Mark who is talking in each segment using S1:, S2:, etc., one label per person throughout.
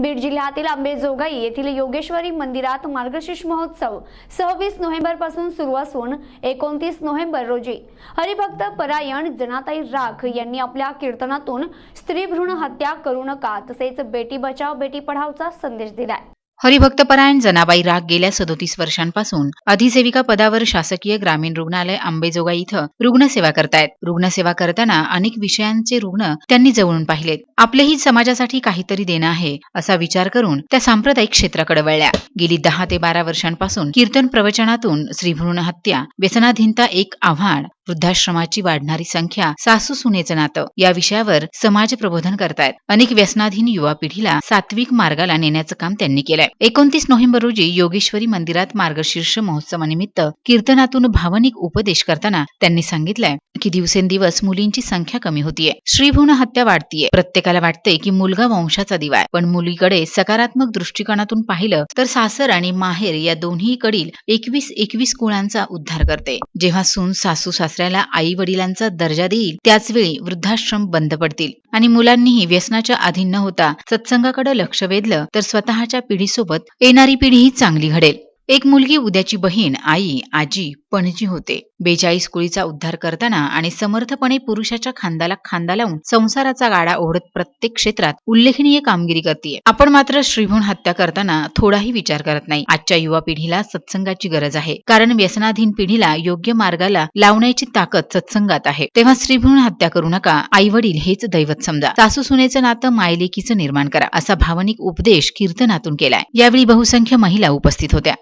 S1: बीड जिल्ह्यातील अंबेजोगाई येथील योगेश्वरी मंदिरात मार्गशीर्ष महोत्सव 26 नोव्हेंबर पासून सुरू असून 29 नोव्हेंबर रोजी हरिभक्त परायण जनाताई राख यांनी आपल्या कीर्तनातून स्त्री भ्रूण हत्या करू नका तसेच बेटी बचाव बेटी पढावचा संदेश दिलाय।
S2: हरिभक्तपरायण जनाबाई राख गेल्या 37 वर्षांपासून अधिसेविका पदावर शासकीय ग्रामीण रुग्णालय अंबेजोगाई इथं रुग्णसेवा करतायत। रुग्णसेवा करताना अनेक विषयांचे रुग्ण त्यांनी जवळून पाहिलेत। आपलेही समाजासाठी काहीतरी देणं आहे असा विचार करून त्या सांप्रदायिक क्षेत्राकडे वळल्या। गेली 10 ते 12 वर्षांपासून कीर्तन प्रवचनातून स्त्रीभ्रूण हत्या, व्यसनाधीनता एक आव्हान, वृद्धाश्रमाची वाढणारी संख्या, सासू सुनेचं नातं या विषयावर समाज प्रबोधन करतायत। अनेक व्यसनाधीन युवा पिढीला सात्विक मार्गाला नेण्याचं काम त्यांनी केलंय। 29 नोव्हेंबर रोजी योगेश्वरी मंदिरात मार्गशीर्ष महोत्सवानिमित्त कीर्तनातून भावनिक उपदेश करताना त्यांनी सांगितलंय की दिवसेंदिवस मुलींची संख्या कमी होतीये, स्त्रीभ्रूण हत्या वाढतीये। प्रत्येकाला वाटतंय की मुलगा वंशाचा दिवा आहे, पण मुलीकडे सकारात्मक दृष्टिकोनातून पाहिलं तर सासर आणि माहेर या दोन्हीकडील 21 कुळांचा उद्धार करते। जेव्हा सून सासू सासऱ्याला आई वडिलांचा दर्जा देईल त्याच वेळी वृद्धाश्रम बंद पडतील आणि मुलांनीही व्यसनाच्या अधीन न होता सत्संगाकडे लक्ष वेधलं तर स्वतःच्या पिढीसोबत येणारी पिढीही चांगली घडेल। एक मुलगी उद्याची बहीण, आई, आजी, पणजी होते। 42 कुळीचा उद्धार करताना आणि समर्थपणे पुरुषाच्या खांद्याला खांदा लावून संसाराचा गाडा ओढत प्रत्येक क्षेत्रात उल्लेखनीय कामगिरी करते। आपण मात्र स्त्रीभ्रूण हत्या करताना थोडाही विचार करत नाही। आजच्या युवा पिढीला सत्संगाची गरज आहे, कारण व्यसनाधीन पिढीला योग्य मार्गाला लावण्याची ताकद सत्संगात आहे। तेव्हा स्त्रीभ्रूण हत्या करू नका, आई वडील हेच दैवत समजा, सासू सुनेचं नातं मायलेकीचं निर्माण करा असा भावनिक उपदेश कीर्तनातून केलाय। यावेळी बहुसंख्य महिला उपस्थित होत्या।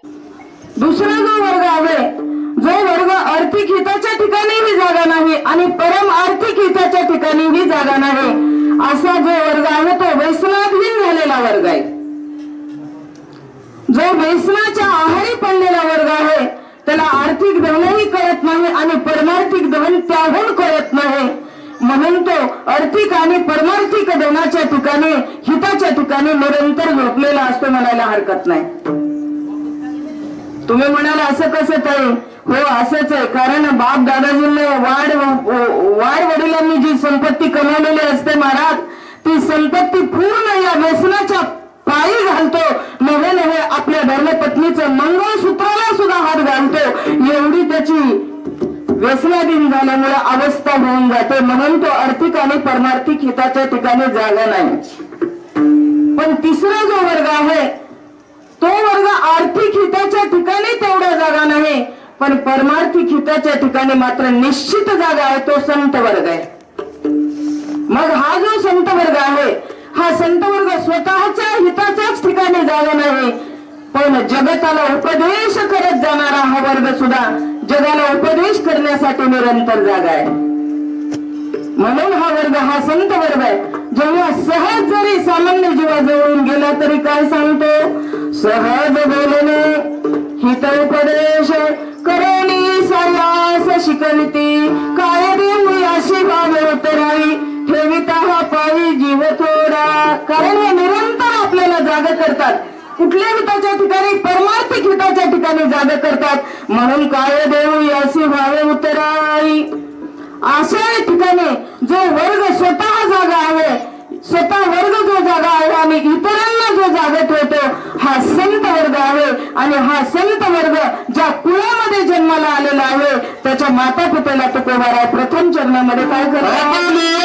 S3: दुसरा जो वर्ग आहे, जो वर्ग आर्थिक हिताच्या ठिकाणीही जागा नाही आणि परम आर्थिक हिताच्या ठिकाणीही जागा नाही, असा जो वर्ग आहे तो व्यसनाधीन झालेला वर्ग आहे। जो व्यसनाच्या आहारी पडलेला वर्ग आहे त्याला आर्थिक धनही कळत नाही आणि परमार्थिक धन त्याहून कळत नाही, म्हणून तो आर्थिक आणि परमार्थिक धनाच्या ठिकाणी हिताच्या ठिकाणी निरंतर झोपलेला असतो म्हणायला हरकत नाही। तुम्ही म्हणाल असं कसं ताई? हो असंच आहे, कारण बाप दादाजींनी वाढ वडिलांनी जी संपत्ती कमावलेली असते महाराज, ती संपत्ती पूर्ण या व्यसनाच्या पायी घालतो, नव्हे नव्हे आपल्या धर्मपत्नीचं मंगळसूत्राला सुद्धा हात घालतो, एवढी त्याची व्यसनाधीन झाल्यामुळे अवस्था होऊन जाते। म्हणून तो आर्थिक आणि परमार्थिक हिताच्या ठिकाणी जागा नाही। पण तिसरा जो वर्ग आहे तो वर्ग आर्थिक हिताच्या ठिकाणी तेवढा जागा नाही, पण परमार्थिक हिताच्या ठिकाणी मात्र निश्चित जागा आहे, तो संत वर्ग आहे। मग हा जो संत वर्ग आहे, हा संत वर्ग स्वतःच्या हिताच्याच ठिकाणी जागा नाही, पण जगताला उपदेश करत जाणारा हा वर्ग सुद्धा जगाला उपदेश करण्यासाठी निरंतर जागा आहे। म्हणून हा वर्ग हा संत वर्ग आहे। जेव्हा सहज जरी सामान्य जीवाजवळून गेला तरी काय सांगतो? सहज बोलणे हित उपदेश करोनी सायास शिकविती, काय देऊ अशी भावे उतराई, ठेविता हा पायी जीव थोडा। कारण हे निरंतर आपल्याला जागा करतात, कुठल्या हिताच्या ठिकाणी? परमार्थिक हिताच्या ठिकाणी जागा करतात। म्हणून काय देऊ अशी भावे उतराई, अशा ठिकाणी जो वर्ग स्वतः जागा आहे, स्वतः वर्ग जो जागा आहे आणि इतरांना जो जागा ठेवतो, हा संत वर्ग आहे। आणि हा संत वर्ग ज्या कुळामध्ये जन्माला आलेला आहे त्याच्या माता पित्याला तुकोबाराय प्रथम चरणामध्ये काय करतात?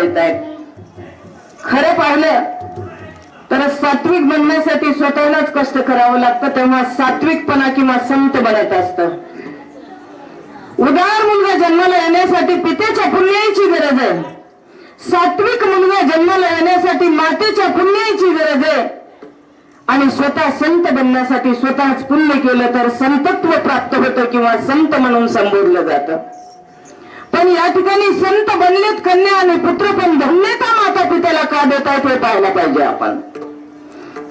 S3: देत आहेत. खरं पाहिलं तर सात्विक बनण्यासाठी स्वतःलाच कष्ट करावं लागतं, तेव्हा सात्विकपणा किंवा संत बनत असतं. उदार मुलगा जन्माला येण्यासाठी पितेच्या पुण्याची गरज आहे. सात्विक मुलगा जन्माला येण्यासाठी मातेच्या पुण्याची गरज आहे. आणि स्वतः संत बनण्यासाठी स्वतःच पुण्य केलं तर संतत्व प्राप्त होतं किंवा संत म्हणून संबोधलं जातं. पण या ठिकाणी संत बनलेत कन्या आणि पुत्र, पण धन्यता माता पित्याला का देतात हे पाहायला पाहिजे आपण.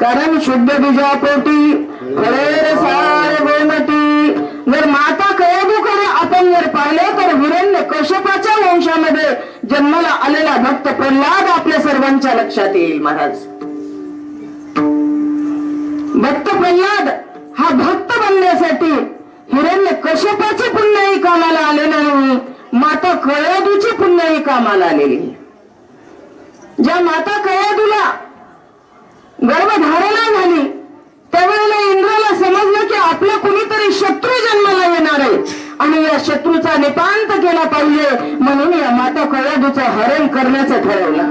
S3: कारण शुद्ध बीजापोटी फळे सार गोमटी. जर माता कयादूकडे आपण जर पाहिलं तर हिरण्य कश्यपाच्या वंशामध्ये जन्माला आलेला भक्त प्रल्हाद आपल्या सर्वांच्या लक्षात येईल. महाराज, भक्त प्रल्हाद हा भक्त बनण्यासाठी हिरण्य कश्यपाचे पुण्यही कामाला आले नाही, माता कयादूची पुण्यही कामाला आलेली. ज्या माता कयादूला गर्भधारणा झाली त्यावेळेला इंद्राला समजलं की आपला कुणीतरी शत्रू जन्माला येणार आहे आणि या शत्रूचा निपांत केला पाहिजे, म्हणून या माता कयादूचं हरण करण्याचं ठरवलं.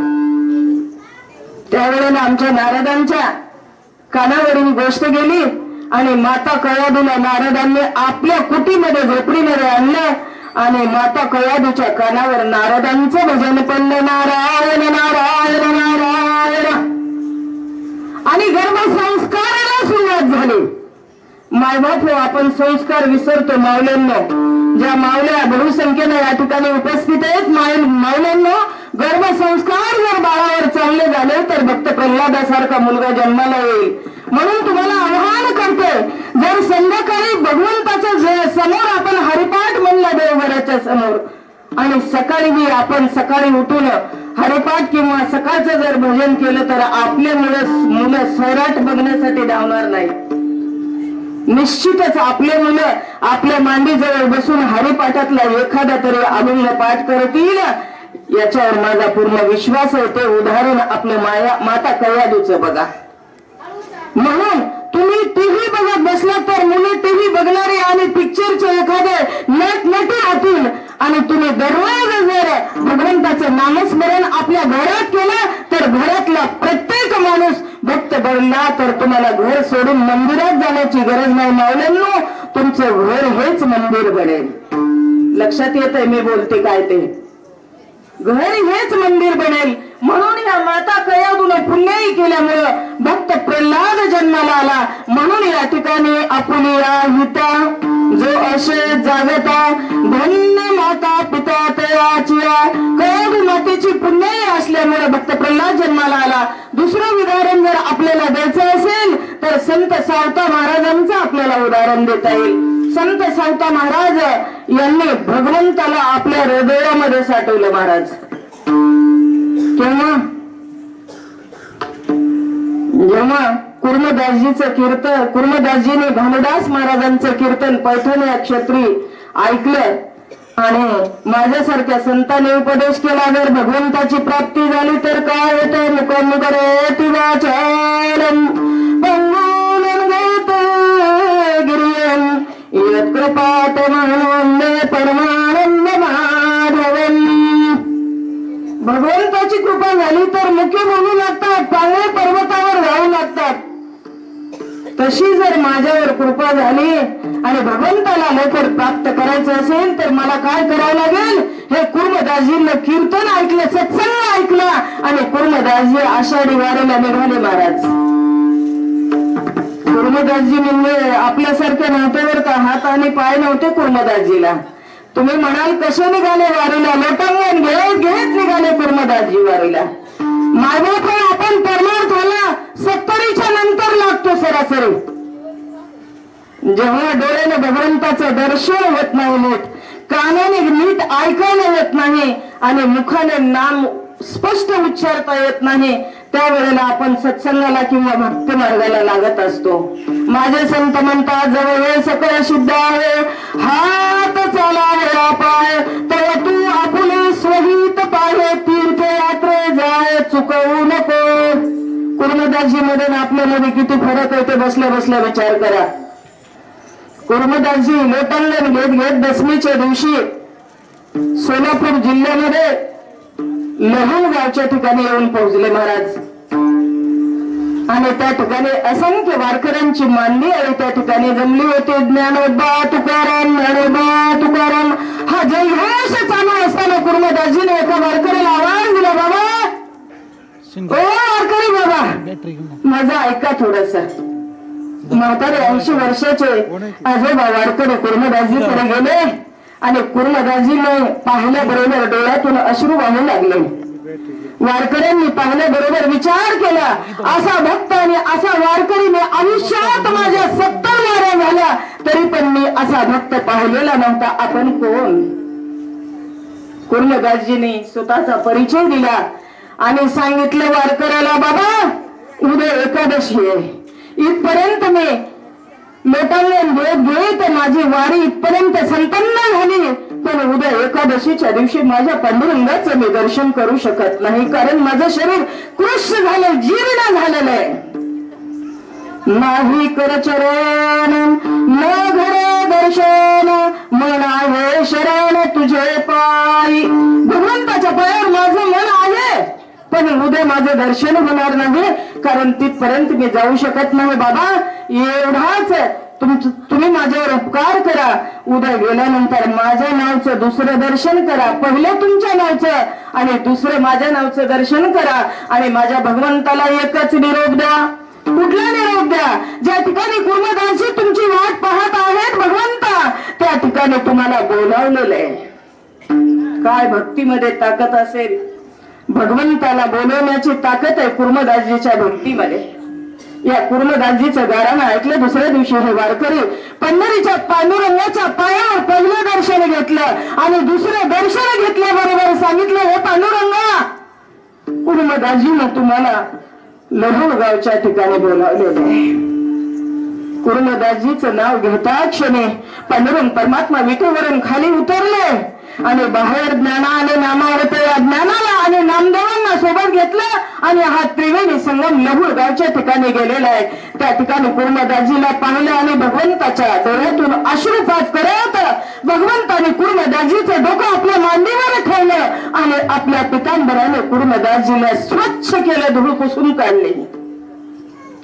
S3: त्यावेळेला आमच्या नारदांच्या कानावरून गोष्ट गेली आणि माता कयादूला नारदांनी आपल्या कुटीमध्ये झोपडीमध्ये आणलं आणि माता कयादूच्या कानावर नारदांचं भजन पडलं, नारायण नारायण नारायण. आणि गर्भसंस्काराला सुरुवात झाली. मायबाप आपण संस्कार विसरतो माऊल्यांनो. ज्या माऊल्या बहुसंख्येने या ठिकाणी उपस्थित आहेत, माऊल्यांनो, गर्भसंस्कार जर बाळावर चांगले झाले तर भक्त प्रल्हादासारखा मुलगा जन्माला येईल. म्हणून तुम्हाला आवाहन करते, जर संध्याकाळी भगवंताच्या समोर आपण हरिपाठ म्हणला देवघराच्या समोर आणि सकाळी उठून हरिपाठ किंवा सकाळचं जर भजन केलं तर आपले मुलं सैराट बघण्यासाठी धावणार नाही. निश्चितच आपले मुलं आपल्या मांडीजवळ बसून हरिपाठातला एखादा तरी अभंग पाठ करतील, याच्यावर माझा पूर्ण विश्वास आहे. ते उदाहरण आपलं माता कयादूचं बघा. म्हणून तुम्ही टीव्ही बघत बसलात तर मुलं टीव्ही बघणारे आणि पिक्चरचे एखादे नटी होतील आणि तुम्ही दररोज जर भगवंताचं नामस्मरण आपल्या घरात केलं तर घरातला प्रत्येक माणूस भक्त बनला तर तुम्हाला घर सोडून मंदिरात जाण्याची गरज नाही. माऊल्यांनो, तुमचं घर हेच मंदिर बनेल. लक्षात येतंय मी बोलते काय ते? घर हेच मंदिर बनेल. म्हणून या माता कयादूने पुण्याई केल्यामुळं भक्त प्रल्हाद जन्माला आला. म्हणून या ठिकाणी आपुलिया हिता जो असे जागता धन्य माता पिता तयाचिया. कयादू मातेची पुण्याई असल्यामुळे भक्त प्रल्हाद जन्माला आला. दुसरं उदाहरण जर आपल्याला द्यायचं असेल तर संत सावता महाराजांचं आपल्याला उदाहरण देता येईल. संत सावता महाराज यांनी भगवंताला आपल्या हृदयामध्ये साठवलं. महाराज जेव्हा कुर्मदासजीने भानुदास महाराजांचं कीर्तन पैठण क्षेत्री ऐकलं आणि माझ्यासारख्या संतांनी उपदेश केला, जर भगवंताची प्राप्ती झाली तर काय होतं? मुखमुखरेति वाचालम पंगुलं गिरियं यत्कृपातमनोन्मे परमानंद माधवम्. भगवंताची कृपा झाली तर मुखे बोलू लागतात, पांगळे पर्वतावर जाऊ लागतात. तशी जर माझ्यावर कृपा झाली आणि भगवंताला लवकर प्राप्त करायचं असेल तर मला काय करावं लागेल? हे कुर्मदासजींना कीर्तन ऐकलं, सत्संग ऐकला आणि कुर्मदासजी आषाढी वारीला निघाले. महाराज, कुर्मदासजी म्हणजे आपल्यासारखे नव्हते बरं का, हात आणि पाय नव्हते कुर्मदासजीला. तुम्ही म्हणाल कसे निघाले वारीला? लोटांगण घेत निघाले कुर्मदासजी वारीला. मायबाप आपण परमार्थाला 70च्या नंतर लागतो सरासरी. जेव्हा डोळ्याने भगवंताचं दर्शन होत नाही, नीट कानाने नीट ऐकायला येत नाही आणि मुखाने नाम स्पष्ट उच्चारता येत नाही, त्यावेळेला आपण सत्संगाला किंवा भक्ती मार्गाला लागत असतो. माझे संत म्हणतात, जवळ सकळ शुद्ध आहे, हात चालावे पाय, तेव्हा तू आपुले स्वहित पाहे, तीर्थयात्रे जाय चुकवू नको. कुर्मदासजी मध्ये आपल्यामध्ये किती फरक आहे ते बसल्या बसल्या विचार करा. कुर्मदासजी लोटांगण घेत दसमीच्या दिवशी सोलापूर जिल्ह्यामध्ये लहान गावच्या ठिकाणी येऊन पोहोचले महाराज. आणि त्या ठिकाणी असंख्य वारकऱ्यांची मांडणी आणि त्या ठिकाणी जमली होती. ज्ञानोबा तुकाराम, ज्ञानोबा तुकाराम हा जयघोष चालू असताना कुर्मदासजीने एका वारकऱ्याला आवाज दिला, बाबा ओ वारकरी बाबा माझा ऐका थोडस. म्हातारे 80 वर्षाचे आजोबा वारकरी कुर्मदासजीकडे गेले आणि कुर्मदासजीने पाहिल्याबरोबर डोळ्यातून अश्रू वाहू लागले. वारकऱ्यांनी पाहिल्याबरोबर विचार केला, असा भक्त आणि असा वारकरी मी आयुष्यात माझ्या 70 वाऱ्या झाल्या तरी पण मी असा भक्त पाहिलेला नव्हता. आपण कोण? कुर्मदासजीने स्वतःचा परिचय दिला आणि सांगितलं वारकऱ्याला, बाबा उद्या एकादशी आहे, इथपर्यंत मी लोटांगण घेत घेत माझी वारी इथपर्यंत संपन्न झाली, पण उद्या एकादशीच्या दिवशी माझ्या पांडुरंगाचं मी दर्शन करू शकत नाही, कारण माझं शरीर कृश झालं, जीर्ण झालेलं आहे. नाही करचरण न घरे दर्शन, मन आहे शरण तुझे पायी. भगवंताच्या पायावर माझं मन आहे, पण उद्या माझं दर्शन होणार नाही, कारण तिथपर्यंत मी जाऊ शकत नाही. बाबा एवढाच तुम्ही माझ्यावर उपकार करा, उद्या गेल्यानंतर माझ्या नावचं दुसरं दर्शन करा, पहिलं तुमच्या नावचं आणि दुसरं माझ्या नावचं दर्शन करा आणि माझ्या भगवंताला एकच निरोप द्या. कुठला निरोप द्या? ज्या ठिकाणी कुर्मदासजी तुमची वाट पाहत आहेत भगवंता, त्या ठिकाणी तुम्हाला बोलावलेलं आहे. काय भक्तीमध्ये ताकद असेल, भगवंताला बोलवण्याची ताकद आहे कुर्मदासजीच्या भक्तीमध्ये. या कुर्मदासजीचं गाणं ऐकलं. दुसऱ्या दिवशी हे वारकरी पंढरीच्या पांडुरंगाच्या पायावर पहिलं दर्शन घेतलं आणि दुसरं दर्शन घेतल्याबरोबर सांगितलं, हे पांडुरंगा, कुर्मदासजीनं तुम्हाला लहुणगावच्या ठिकाणी बोलावलेलं आहे. कुर्मदासजीचं नाव घेता क्षणी पांडुरंग परमात्मा विटेवरून खाली उतरले आणि बाहेर ज्ञानाने नामावरत या ज्ञानाला आणि नामदेवांना सोबत घेतलं आणि हा त्रिवेणी संगम लहुणगावच्या ठिकाणी गेलेला आहे. त्या ठिकाणी कुर्मदासजीला पाहिलं आणि भगवंताच्या डोळ्यातून अश्रुपात करत भगवंताने कुर्मदासजीचं डोकं आपल्या मांडीवर ठेवलं आणि आपल्या पितांबराने कुर्मदासजीला स्वच्छ केलं, धूळ पुसून काढले.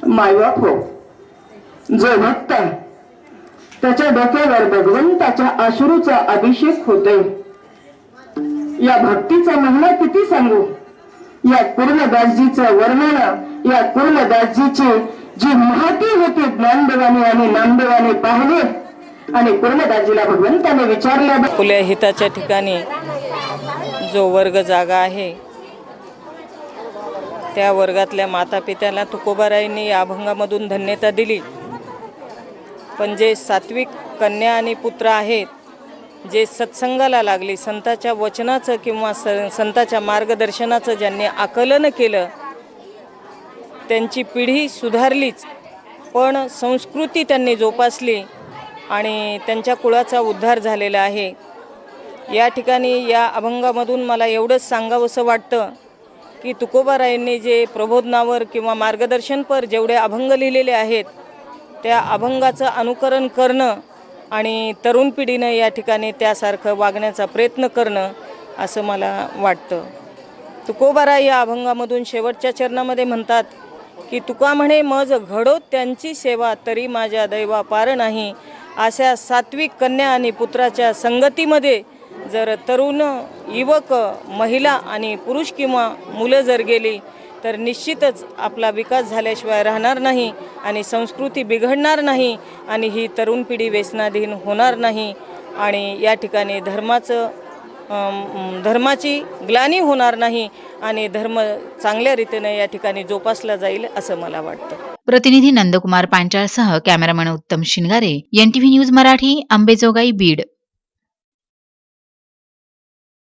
S3: मायबाप हो, जो भक्त त्याच्या डोक्यावर भगवंताच्या अश्रूचा अभिषेक होतोय. या भक्तीचा महिमा किती सांगू. या कुर्मदासजीचं वर्णन, या कुर्मदासजीची जी महती होती ज्ञानदेवाने आणि नामदेवाने पाहिले आणि कुर्मदासजीला भगवंताने विचारलं,
S4: आपल्या हिताच्या ठिकाणी जो वर्ग जागा आहे त्या वर्गातल्या माता पित्याला तुकोबारायांनी या अभंगामधून धन्यता दिली. पण जे सात्विक कन्या आणि पुत्र आहेत, जे सत्संगाला लागली, संताच्या वचनाचं किंवा संताच्या मार्गदर्शनाचं ज्यांनी आकलन केलं, त्यांची पिढी सुधारलीच, पण संस्कृती त्यांनी जोपासली आणि त्यांच्या कुळाचा उद्धार झालेला आहे. या ठिकाणी या अभंगामधून मला एवढंच सांगावंसं वाटतं की तुकोबारायांनी जे प्रबोधनावर किंवा मार्गदर्शनपर जेवढे अभंग लिहिलेले आहेत, त्या अभंगाचं अनुकरण करणं आणि तरुण पिढीनं या ठिकाणी त्यासारखं वागण्याचा प्रयत्न करणं असं मला वाटतं. तुकोबाराय या अभंगामधून शेवटच्या चरणामध्ये म्हणतात की तुका म्हणे मज घडो त्यांची सेवा, तरी माझ्या दैवा पार नाही. अशा सात्विक कन्या आणि पुत्राच्या संगतीमध्ये जर तरुण, युवक, महिला आणि पुरुष किंवा मुलं जर गेली तर निश्चितच आपला विकास झाल्याशिवाय राहणार नाही आणि संस्कृती बिघडणार नाही आणि ही तरुण पिढी व्यसनाधीन होणार नाही आणि या ठिकाणी धर्माची ग्लानी होणार नाही आणि धर्म चांगल्या रीतीने या ठिकाणी जोपासला जाईल असं मला वाटतं.
S2: प्रतिनिधी नंदकुमार पांचाळसह कॅमेरामन उत्तम शिनगारे, NTV न्यूज मराठी, अंबेजोगाई, बीड.